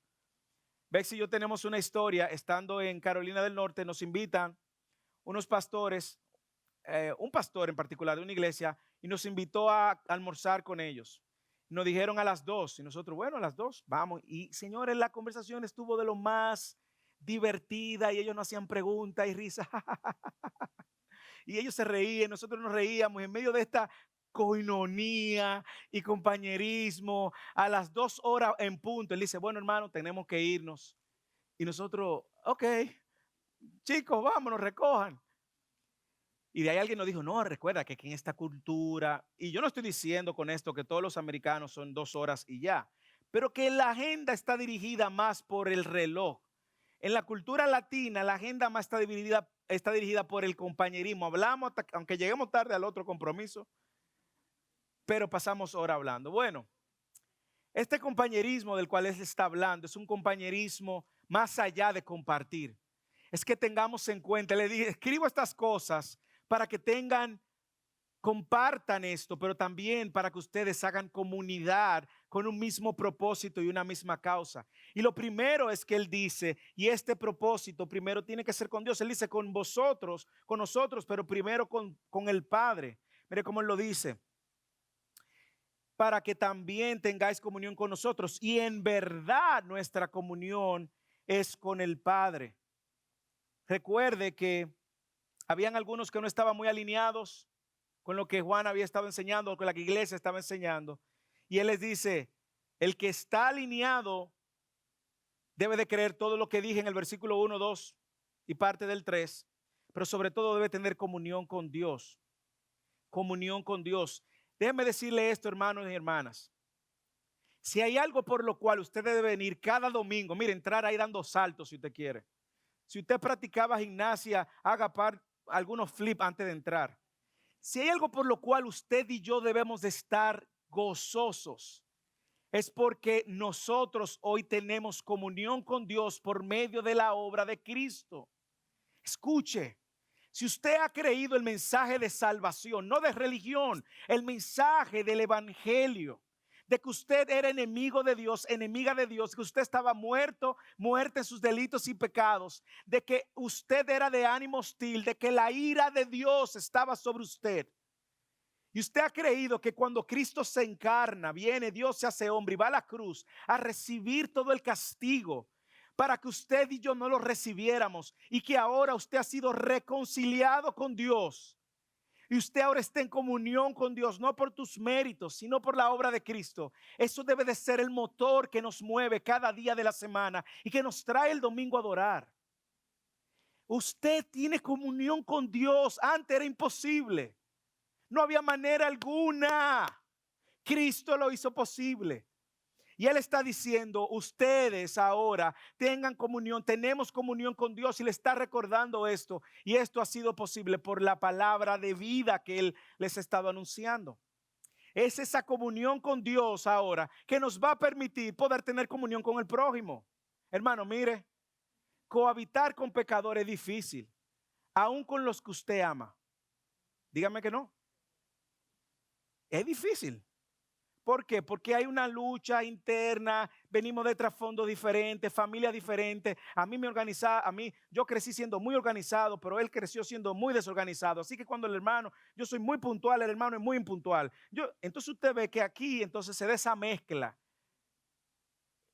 Bexy y yo tenemos una historia. Estando en Carolina del Norte, nos invitan unos pastores, un pastor en particular de una iglesia, y nos invitó a almorzar con ellos. Nos dijeron a las 2 y nosotros, bueno, a las 2, vamos. Y señores, la conversación estuvo de lo más divertida y ellos nos hacían preguntas y risas. Y ellos se reían, nosotros nos reíamos en medio de esta coinonía y compañerismo. A las 2 horas en punto, él dice, bueno, hermano, tenemos que irnos. Y nosotros, ok, chicos, vámonos, recojan. Y de ahí alguien nos dijo, no, recuerda que aquí en esta cultura, y yo no estoy diciendo con esto que todos los americanos son 2 horas y ya, pero que la agenda está dirigida más por el reloj. En la cultura latina, la agenda más está dirigida por el compañerismo. Hablamos, aunque lleguemos tarde al otro compromiso, pero pasamos hora hablando. Bueno, este compañerismo del cual él está hablando es un compañerismo más allá de compartir. Es que tengamos en cuenta, le dije, escribo estas cosas para que compartan esto, pero también para que ustedes hagan comunidad con un mismo propósito y una misma causa. Y lo primero es que él dice, y este propósito primero tiene que ser con Dios. Él dice con vosotros, con nosotros, pero primero con el Padre. Mire cómo él lo dice. Para que también tengáis comunión con nosotros. Y en verdad nuestra comunión es con el Padre. Recuerde que habían algunos que no estaban muy alineados con lo que Juan había estado enseñando, con lo que la iglesia estaba enseñando. Y él les dice, el que está alineado debe de creer todo lo que dije en el versículo 1, 2 y parte del 3, pero sobre todo debe tener comunión con Dios. Comunión con Dios. Déjenme decirle esto, hermanos y hermanas. Si hay algo por lo cual usted debe venir cada domingo, mire, entrar ahí dando saltos si usted quiere. Si usted practicaba gimnasia, haga algunos flips antes de entrar. Si hay algo por lo cual usted y yo debemos de estar gozosos, es porque nosotros hoy tenemos comunión con Dios por medio de la obra de Cristo. Escuche, si usted ha creído el mensaje de salvación, no de religión, el mensaje del evangelio, de que usted era enemigo de Dios, enemiga de Dios, que usted estaba muerta en sus delitos y pecados, de que usted era de ánimo hostil, de que la ira de Dios estaba sobre usted. Y usted ha creído que cuando Cristo se encarna, viene, Dios se hace hombre y va a la cruz a recibir todo el castigo para que usted y yo no lo recibiéramos, y que ahora usted ha sido reconciliado con Dios. Y usted ahora está en comunión con Dios, no por tus méritos, sino por la obra de Cristo. Eso debe de ser el motor que nos mueve cada día de la semana y que nos trae el domingo a adorar. Usted tiene comunión con Dios. Antes era imposible. No había manera alguna. Cristo lo hizo posible. Y Él está diciendo, ustedes ahora tengan comunión, tenemos comunión con Dios, y le está recordando esto. Y esto ha sido posible por la palabra de vida que Él les ha estado anunciando. Es esa comunión con Dios ahora que nos va a permitir poder tener comunión con el prójimo. Hermano, mire, cohabitar con pecadores es difícil, aún con los que usted ama. Dígame que no. Es difícil. ¿Por qué? Porque hay una lucha interna, venimos de trasfondos diferentes, familias diferentes. Yo crecí siendo muy organizado, pero él creció siendo muy desorganizado. Así que cuando yo soy muy puntual, el hermano es muy impuntual. Entonces usted ve que aquí entonces se da esa mezcla.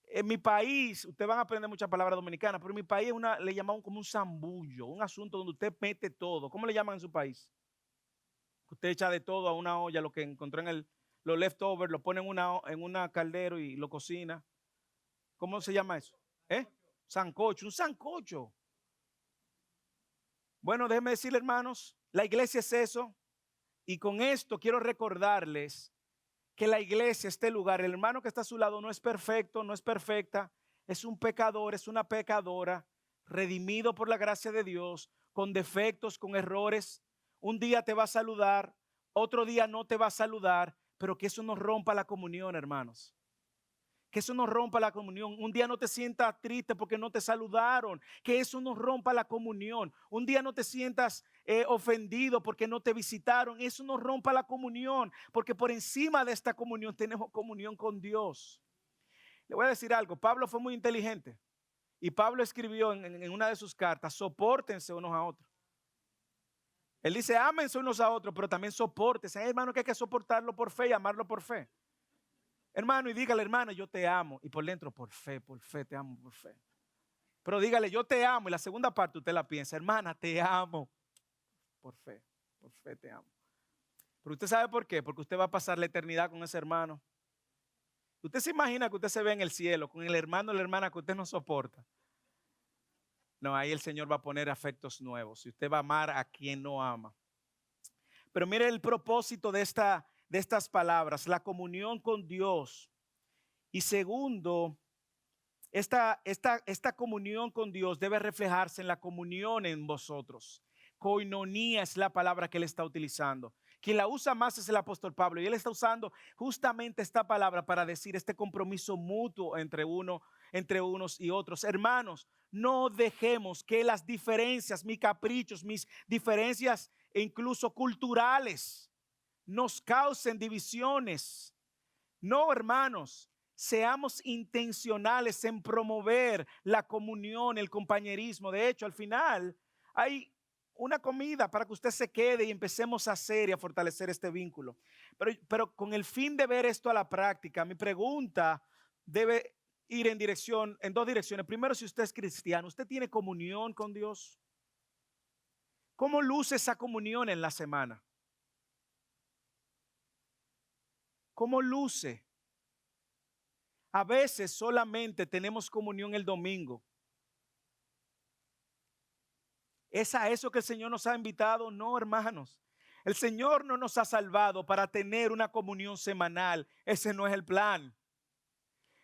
En mi país, ustedes van a aprender muchas palabras dominicanas, pero en mi país le llamamos como un zambullo, un asunto donde usted mete todo. ¿Cómo le llaman en su país? Usted echa de todo a una olla, lo que encontró los leftovers, lo pone en una caldero y lo cocina. ¿Cómo se llama eso? Sancocho, un sancocho. Bueno, déjenme decirle, hermanos, la iglesia es eso. Y con esto quiero recordarles que la iglesia, este lugar, el hermano que está a su lado no es perfecto, no es perfecta, es un pecador, es una pecadora, redimido por la gracia de Dios, con defectos, con errores. Un día te va a saludar, otro día no te va a saludar, pero que eso no rompa la comunión, hermanos. Que eso no rompa la comunión. Un día no te sientas triste porque no te saludaron. Que eso no rompa la comunión. Un día no te sientas ofendido porque no te visitaron. Eso no rompa la comunión. Porque por encima de esta comunión tenemos comunión con Dios. Le voy a decir algo. Pablo fue muy inteligente. Y Pablo escribió en una de sus cartas, sopórtense unos a otros. Él dice, ámense unos a otros, pero también sopórtense. Hermano, que hay que soportarlo por fe y amarlo por fe. Hermano, y dígale, hermano, yo te amo. Y por dentro, por fe, te amo por fe. Pero dígale, yo te amo. Y la segunda parte usted la piensa, hermana, te amo. Por fe te amo. Pero usted sabe por qué, porque usted va a pasar la eternidad con ese hermano. Usted se imagina que usted se ve en el cielo con el hermano o la hermana que usted no soporta. No, ahí el Señor va a poner afectos nuevos. Y usted va a amar a quien no ama. Pero mire el propósito de estas palabras, la comunión con Dios. Y segundo, esta comunión con Dios debe reflejarse en la comunión en vosotros. Koinonía es la palabra que él está utilizando. Quien la usa más es el apóstol Pablo y él está usando justamente esta palabra para decir este compromiso mutuo entre unos y otros. Hermanos, no dejemos que las diferencias, mis caprichos, mis diferencias incluso culturales nos causen divisiones. No, hermanos, seamos intencionales en promover la comunión, el compañerismo. De hecho, al final hay una comida para que usted se quede y empecemos a hacer y a fortalecer este vínculo. Pero con el fin de ver esto a la práctica, mi pregunta debe ir en dos direcciones. Primero, si usted es cristiano, ¿usted tiene comunión con Dios? ¿Cómo luce esa comunión en la semana? ¿Cómo luce? A veces solamente tenemos comunión el domingo. ¿Es a eso que el Señor nos ha invitado? No, hermanos. El Señor no nos ha salvado para tener una comunión semanal. Ese no es el plan.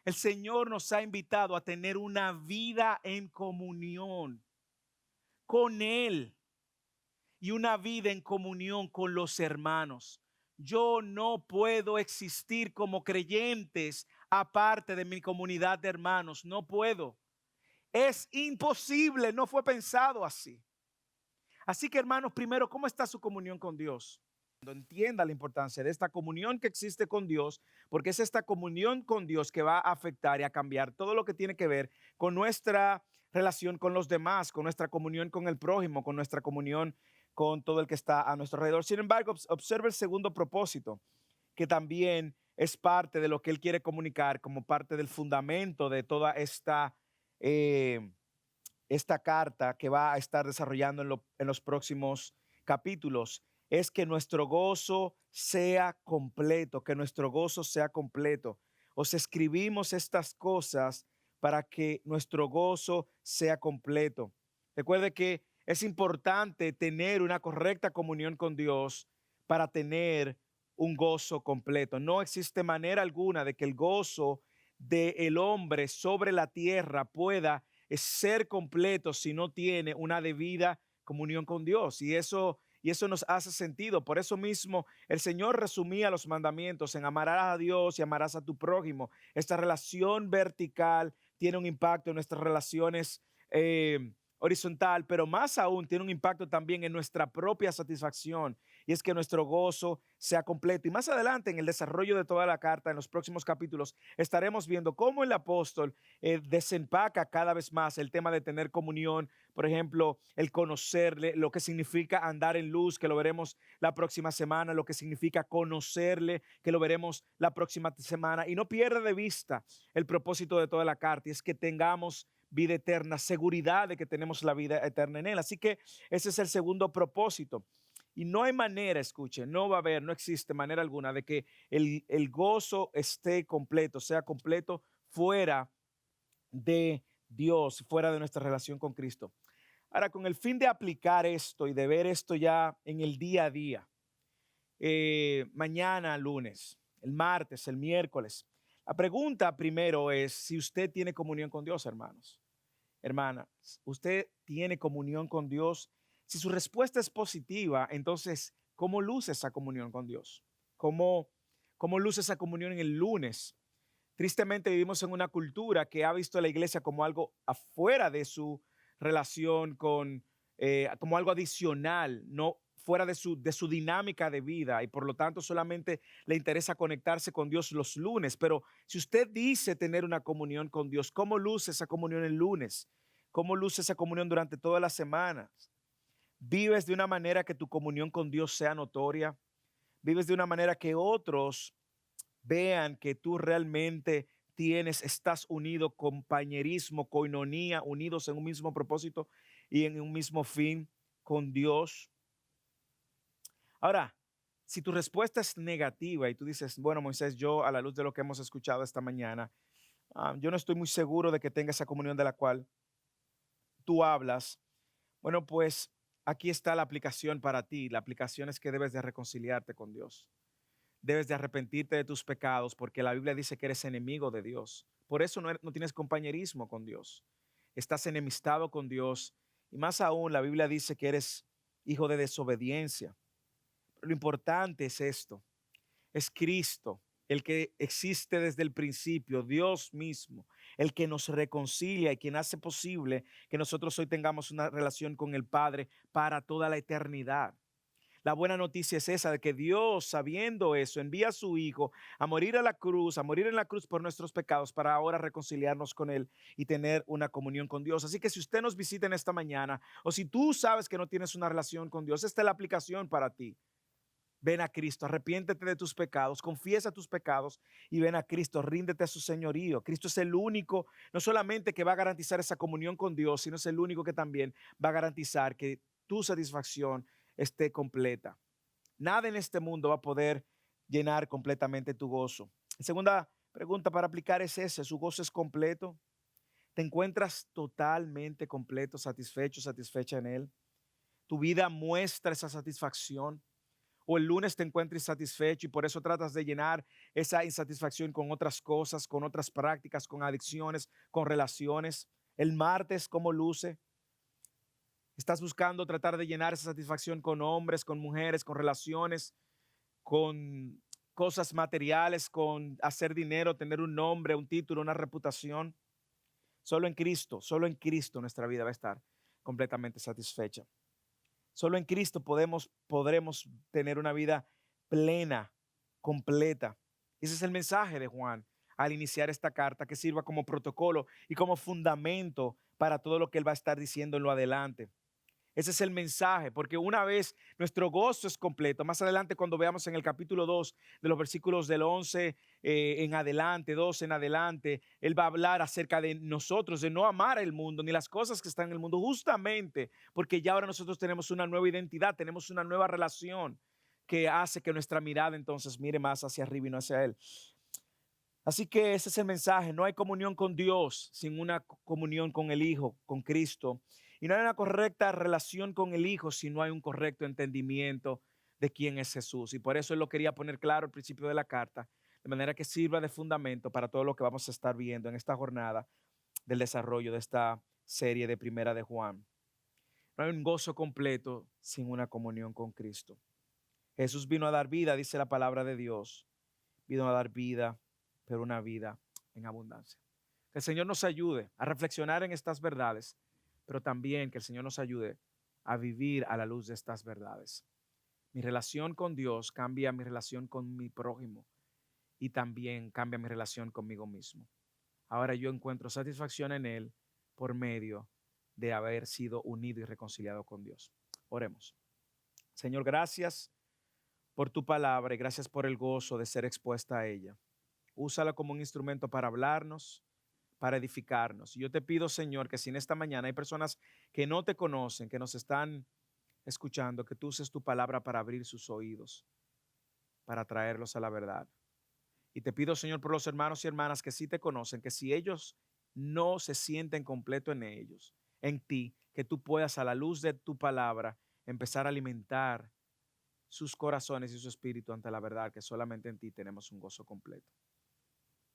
El Señor nos ha invitado a tener una vida en comunión con Él y una vida en comunión con los hermanos. Yo no puedo existir como creyentes aparte de mi comunidad de hermanos. No puedo. Es imposible, no fue pensado así. Así que, hermanos, primero, ¿cómo está su comunión con Dios? Cuando entienda la importancia de esta comunión que existe con Dios, porque es esta comunión con Dios que va a afectar y a cambiar todo lo que tiene que ver con nuestra relación con los demás, con nuestra comunión con el prójimo, con nuestra comunión con todo el que está a nuestro alrededor. Sin embargo, observe el segundo propósito, que también es parte de lo que Él quiere comunicar como parte del fundamento de toda esta carta que va a estar desarrollando en los próximos capítulos, es que nuestro gozo sea completo, que nuestro gozo sea completo. Os escribimos estas cosas para que nuestro gozo sea completo. Recuerde que es importante tener una correcta comunión con Dios para tener un gozo completo. No existe manera alguna de que el gozo del hombre sobre la tierra pueda ser completo si no tiene una debida comunión con Dios. Y eso nos hace sentido. Por eso mismo el Señor resumía los mandamientos en amarás a Dios y amarás a tu prójimo. Esta relación vertical tiene un impacto en nuestras relaciones horizontal, pero más aún tiene un impacto también en nuestra propia satisfacción, y es que nuestro gozo sea completo. Y más adelante en el desarrollo de toda la carta, en los próximos capítulos, estaremos viendo cómo el apóstol desempaca cada vez más el tema de tener comunión. Por ejemplo, el conocerle, lo que significa andar en luz, que lo veremos la próxima semana, lo que significa conocerle, que lo veremos la próxima semana. Y no pierda de vista el propósito de toda la carta, y es que tengamos vida eterna, seguridad de que tenemos la vida eterna en Él. Así que ese es el segundo propósito. Y no hay manera, escuchen, no existe manera alguna de que el gozo esté completo, sea completo fuera de Dios, fuera de nuestra relación con Cristo. Ahora, con el fin de aplicar esto y de ver esto ya en el día a día, mañana, lunes, el martes, el miércoles, la pregunta primero es si usted tiene comunión con Dios, hermanos. Hermanas, ¿usted tiene comunión con Dios? Si su respuesta es positiva, entonces ¿Cómo luce esa comunión con Dios? ¿Cómo luce esa comunión en el lunes? Tristemente vivimos en una cultura que ha visto a la iglesia como algo afuera de su relación como algo adicional, no fuera de su dinámica de vida, y por lo tanto solamente le interesa conectarse con Dios los lunes. Pero si usted dice tener una comunión con Dios, ¿cómo luce esa comunión el lunes? ¿Cómo luce esa comunión durante todas las semanas? ¿Vives de una manera que tu comunión con Dios sea notoria? ¿Vives de una manera que otros vean que tú realmente estás unido, compañerismo, coinonía, unidos en un mismo propósito y en un mismo fin con Dios? Ahora, si tu respuesta es negativa y tú dices, bueno, Moisés, yo a la luz de lo que hemos escuchado esta mañana, yo no estoy muy seguro de que tenga esa comunión de la cual tú hablas. Bueno, pues aquí está la aplicación para ti. La aplicación es que debes de reconciliarte con Dios. Debes de arrepentirte de tus pecados porque la Biblia dice que eres enemigo de Dios. Por eso no tienes compañerismo con Dios. Estás enemistado con Dios y más aún la Biblia dice que eres hijo de desobediencia. Pero lo importante es esto, es Cristo, el que existe desde el principio, Dios mismo, el que nos reconcilia y quien hace posible que nosotros hoy tengamos una relación con el Padre para toda la eternidad. La buena noticia es esa, de que Dios, sabiendo eso, envía a su Hijo a morir a morir en la cruz por nuestros pecados, para ahora reconciliarnos con Él y tener una comunión con Dios. Así que si usted nos visita en esta mañana, o si tú sabes que no tienes una relación con Dios, esta es la aplicación para ti. Ven a Cristo, arrepiéntete de tus pecados, confiesa tus pecados y ven a Cristo, ríndete a su señorío. Cristo es el único, no solamente que va a garantizar esa comunión con Dios, sino es el único que también va a garantizar que tu satisfacción esté completa. Nada en este mundo va a poder llenar completamente tu gozo. La segunda pregunta para aplicar es esa, ¿su gozo es completo? ¿Te encuentras totalmente completo, satisfecho, satisfecha en Él? ¿Tu vida muestra esa satisfacción? ¿O el lunes te encuentres insatisfecho y por eso tratas de llenar esa insatisfacción con otras cosas, con otras prácticas, con adicciones, con relaciones? El martes, ¿cómo luce? ¿Estás buscando tratar de llenar esa satisfacción con hombres, con mujeres, con relaciones, con cosas materiales, con hacer dinero, tener un nombre, un título, una reputación? Solo en Cristo nuestra vida va a estar completamente satisfecha. Solo en Cristo podremos tener una vida plena, completa. Ese es el mensaje de Juan al iniciar esta carta, que sirva como protocolo y como fundamento para todo lo que él va a estar diciendo en lo adelante. Ese es el mensaje, porque una vez nuestro gozo es completo, más adelante cuando veamos en el capítulo 2 de los versículos del 11 en adelante, 12 en adelante, él va a hablar acerca de nosotros, de no amar el mundo ni las cosas que están en el mundo, justamente porque ya ahora nosotros tenemos una nueva identidad, tenemos una nueva relación que hace que nuestra mirada entonces mire más hacia arriba y no hacia él. Así que ese es el mensaje. No hay comunión con Dios sin una comunión con el Hijo, con Cristo. Y no hay una correcta relación con el Hijo si no hay un correcto entendimiento de quién es Jesús. Y por eso él lo quería poner claro al principio de la carta, de manera que sirva de fundamento para todo lo que vamos a estar viendo en esta jornada del desarrollo de esta serie de Primera de Juan. No hay un gozo completo sin una comunión con Cristo. Jesús vino a dar vida, dice la palabra de Dios. Vino a dar vida, pero una vida en abundancia. Que el Señor nos ayude a reflexionar en estas verdades, pero también que el Señor nos ayude a vivir a la luz de estas verdades. Mi relación con Dios cambia mi relación con mi prójimo y también cambia mi relación conmigo mismo. Ahora yo encuentro satisfacción en Él por medio de haber sido unido y reconciliado con Dios. Oremos. Señor, gracias por tu palabra y gracias por el gozo de ser expuesta a ella. Úsala como un instrumento para hablarnos, para edificarnos. Y yo te pido, Señor, que si en esta mañana hay personas que no te conocen, que nos están escuchando, que tú uses tu palabra para abrir sus oídos, para traerlos a la verdad. Y te pido, Señor, por los hermanos y hermanas que sí te conocen, que si ellos no se sienten completo en ellos, en ti, que tú puedas a la luz de tu palabra empezar a alimentar sus corazones y su espíritu ante la verdad, que solamente en ti tenemos un gozo completo.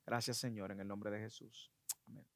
Gracias, Señor, en el nombre de Jesús. Amén.